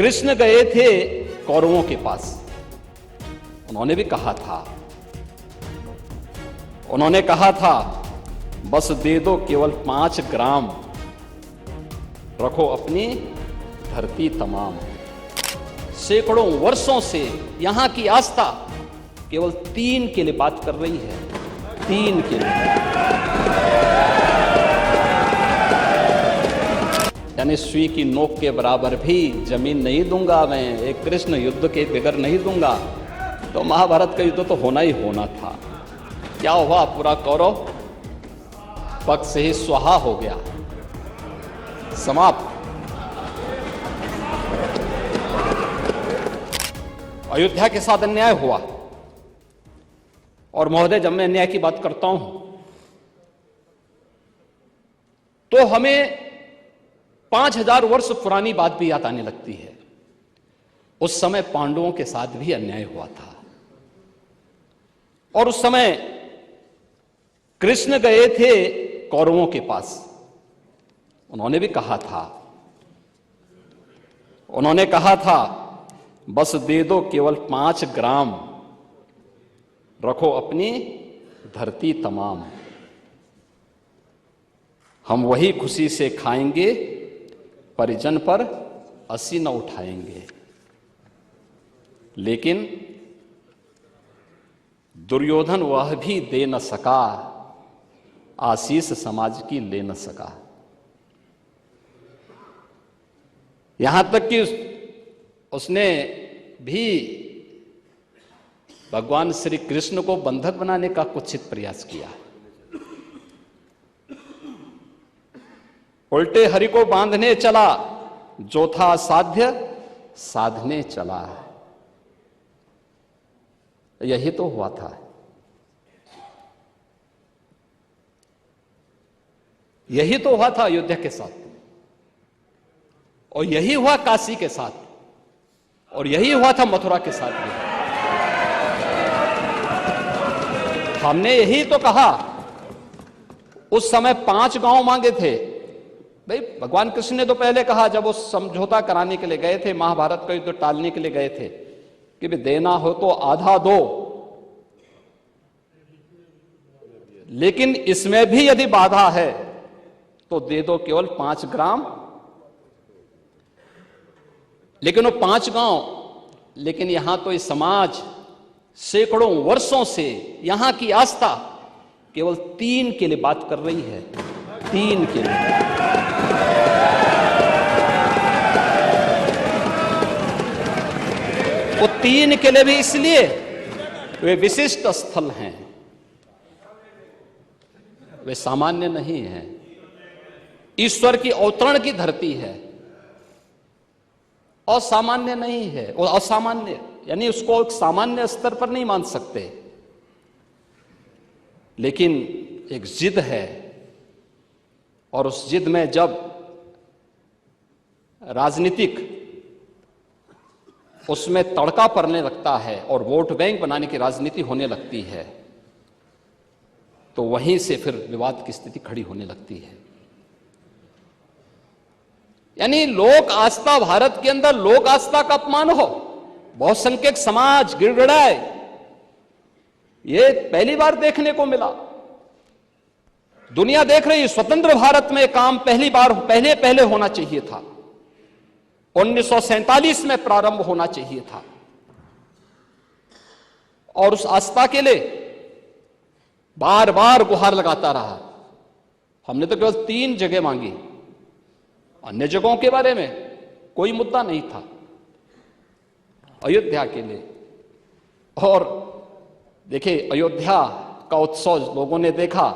कृष्ण गए थे कौरवों के पास। उन्होंने भी कहा था बस दे दो केवल 5 ग्राम, रखो अपनी धरती तमाम। सैकड़ों वर्षों से यहां की आस्था केवल 3 के लिए बात कर रही है, 3 के लिए। यानी सुई की नोक के बराबर भी जमीन नहीं दूंगा मैं, एक कृष्ण युद्ध के बगैर नहीं दूंगा। तो महाभारत का युद्ध तो होना ही होना था। क्या हुआ? पूरा कौरव पक्ष से ही स्वाहा हो गया, समाप्त। अयोध्या के साथ अन्याय हुआ। और महोदय, जब मैं अन्याय की बात करता हूं तो हमें 5000 वर्ष पुरानी बात भी याद आने लगती है। उस समय पांडवों के साथ भी अन्याय हुआ था और उस समय कृष्ण गए थे कौरवों के पास। उन्होंने भी कहा था बस दे दो केवल 5 ग्राम, रखो अपनी धरती तमाम। हम वही खुशी से खाएंगे, परिजन पर असी न उठाएंगे। लेकिन दुर्योधन वह भी दे न सका, आशीष समाज की ले न सका। यहां तक कि उसने भी भगवान श्री कृष्ण को बंधक बनाने का कुत्सित प्रयास किया। उल्टे हरि को बांधने चला, जो था साध्य साधने चला। यही तो हुआ था। यही तो हुआ था अयोध्या के साथ, और यही हुआ काशी के साथ, और यही हुआ था मथुरा के साथ भी। हमने यही तो कहा। उस समय 5 गांव मांगे थे। भाई, भगवान कृष्ण ने तो पहले कहा, जब वो समझौता कराने के लिए गए थे, महाभारत का युद्ध टालने के लिए गए थे, कि भाई देना हो तो आधा दो, लेकिन इसमें भी यदि बाधा है तो दे दो केवल 5 ग्राम। लेकिन वो 5 गांव, लेकिन यहां तो इस समाज सैकड़ों वर्षों से यहां की आस्था केवल 3 के लिए बात कर रही है, 3 के लिए। वो 3 के लिए भी इसलिए वे विशिष्ट स्थल हैं, वे सामान्य नहीं हैं। ईश्वर की अवतरण की धरती है, असामान्य नहीं है। और असामान्य यानी उसको एक सामान्य स्तर पर नहीं मान सकते, लेकिन एक जिद है। और उस जिद में जब राजनीतिक उसमें तड़का पड़ने लगता है और वोट बैंक बनाने की राजनीति होने लगती है, तो वहीं से फिर विवाद की स्थिति खड़ी होने लगती है। यानी लोक आस्था, भारत के अंदर लोक आस्था का अपमान हो, बहुसंख्यक समाज गिड़गिड़ाए, ये पहली बार देखने को मिला। दुनिया देख रही, स्वतंत्र भारत में काम पहले होना चाहिए था। 1947 में प्रारंभ होना चाहिए था। और उस आस्था के लिए बार बार गुहार लगाता रहा। हमने तो केवल 3 जगह मांगी, अन्य जगहों के बारे में कोई मुद्दा नहीं था। अयोध्या के लिए। और देखिए, अयोध्या का उत्सव लोगों ने देखा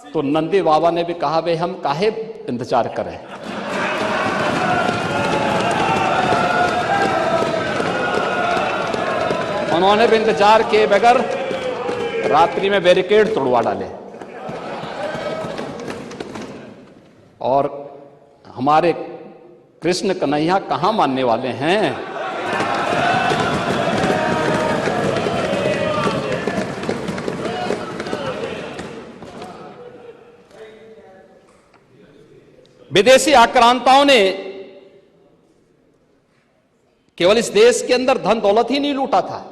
तो नंदी बाबा ने भी कहा, भाई हम काहे इंतजार करें। उन्होंने भी इंतजार किए बगैर रात्रि में बैरिकेड तोड़वा डाले। और हमारे कृष्ण कन्हैया कहां मानने वाले हैं। विदेशी आक्रांताओं ने केवल इस देश के अंदर धन दौलत ही नहीं लूटा था,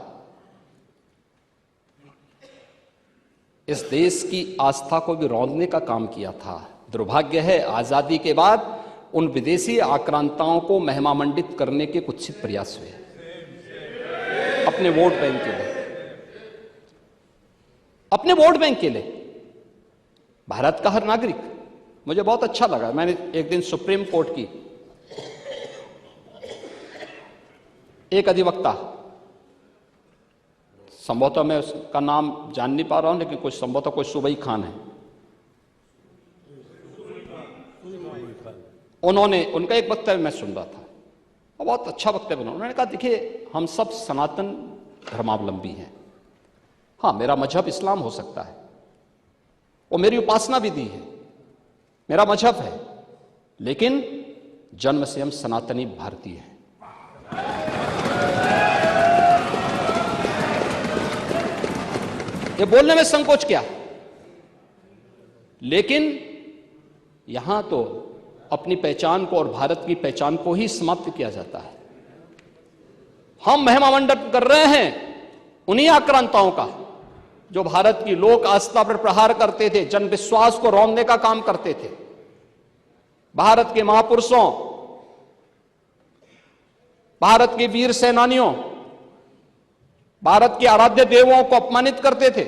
इस देश की आस्था को भी रौंदने का काम किया था। दुर्भाग्य है, आजादी के बाद उन विदेशी आक्रांताओं को महिमामंडित करने के कुत्सित प्रयास हुए अपने वोट बैंक के लिए, अपने वोट बैंक के लिए। भारत का हर नागरिक, मुझे बहुत अच्छा लगा, मैंने एक दिन सुप्रीम कोर्ट की एक अधिवक्ता, संभवतः मैं उसका नाम जान नहीं पा रहा हूं, लेकिन कुछ संभवतः कोई सुबई खान है, उन्होंने उनका एक वक्तव्य मैं सुन रहा था और बहुत अच्छा वक्तव्य बना। उन्होंने कहा, देखिए हम सब सनातन धर्मावलंबी हैं, हाँ मेरा मजहब इस्लाम हो सकता है और मेरी उपासना विधि है, मेरा मजहब है, लेकिन जन्म से हम सनातनी भारतीय हैं। ये बोलने में संकोच क्या, लेकिन यहां तो अपनी पहचान को और भारत की पहचान को ही समाप्त किया जाता है। हम महिमामंडन कर रहे हैं उन्हीं आक्रांताओं का जो भारत की लोक आस्था पर प्रहार करते थे, जन विश्वास को रौंदने का काम करते थे। भारत के महापुरुषों, भारत के वीर सेनानियों, भारत के आराध्य देवों को अपमानित करते थे,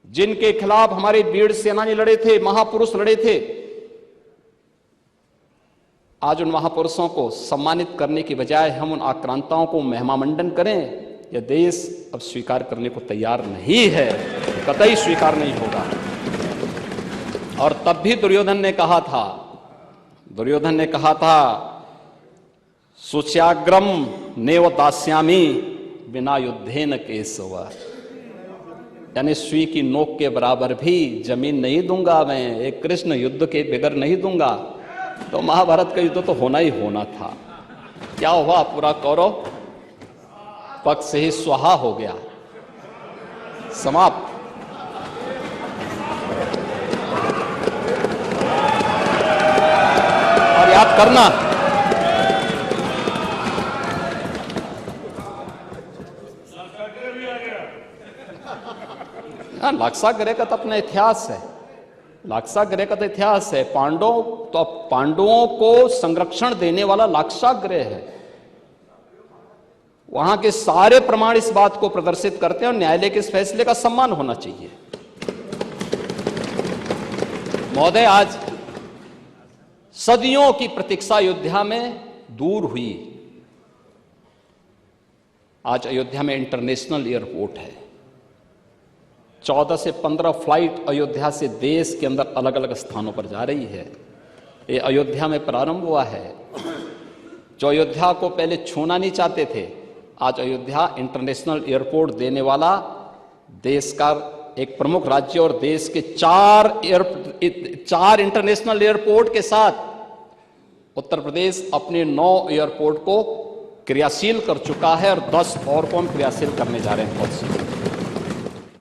जिनके खिलाफ हमारे वीर सेनानी लड़े थे, महापुरुष लड़े थे। आज उन महापुरुषों को सम्मानित करने की बजाय हम उन आक्रांताओं को महिमामंडन करें, यह देश अब स्वीकार करने को तैयार नहीं है, कतई स्वीकार नहीं होगा। और तब भी दुर्योधन ने कहा था, सुच्याग्रम नेव दास्यामी बिना युद्धेन केशव, यानी सुई की नोक के बराबर भी जमीन नहीं दूंगा मैं, एक कृष्ण युद्ध के बगैर नहीं दूंगा। तो महाभारत का युद्ध तो होना ही होना था। क्या हुआ, पूरा कौरव पक्ष से ही स्वाहा हो गया, समाप्त। और याद करना, लाक्षागृह का तो अपना इतिहास है, लाक्षागृह का तो इतिहास है। पांडवों को संरक्षण देने वाला लाक्षागृह है। वहां के सारे प्रमाण इस बात को प्रदर्शित करते हैं और न्यायालय के इस फैसले का सम्मान होना चाहिए। महोदय, आज सदियों की प्रतीक्षा अयोध्या में दूर हुई। आज अयोध्या में इंटरनेशनल एयरपोर्ट है। 14 से 15 फ्लाइट अयोध्या से देश के अंदर अलग अलग स्थानों पर जा रही है। ये अयोध्या में प्रारंभ हुआ है। जो अयोध्या को पहले छूना नहीं चाहते थे, आज अयोध्या इंटरनेशनल एयरपोर्ट देने वाला देश का एक प्रमुख राज्य और देश के 4 इंटरनेशनल एयरपोर्ट के साथ उत्तर प्रदेश अपने 9 एयरपोर्ट को क्रियाशील कर चुका है और 10 और को हम क्रियाशील करने जा रहे हैं बहुत सी।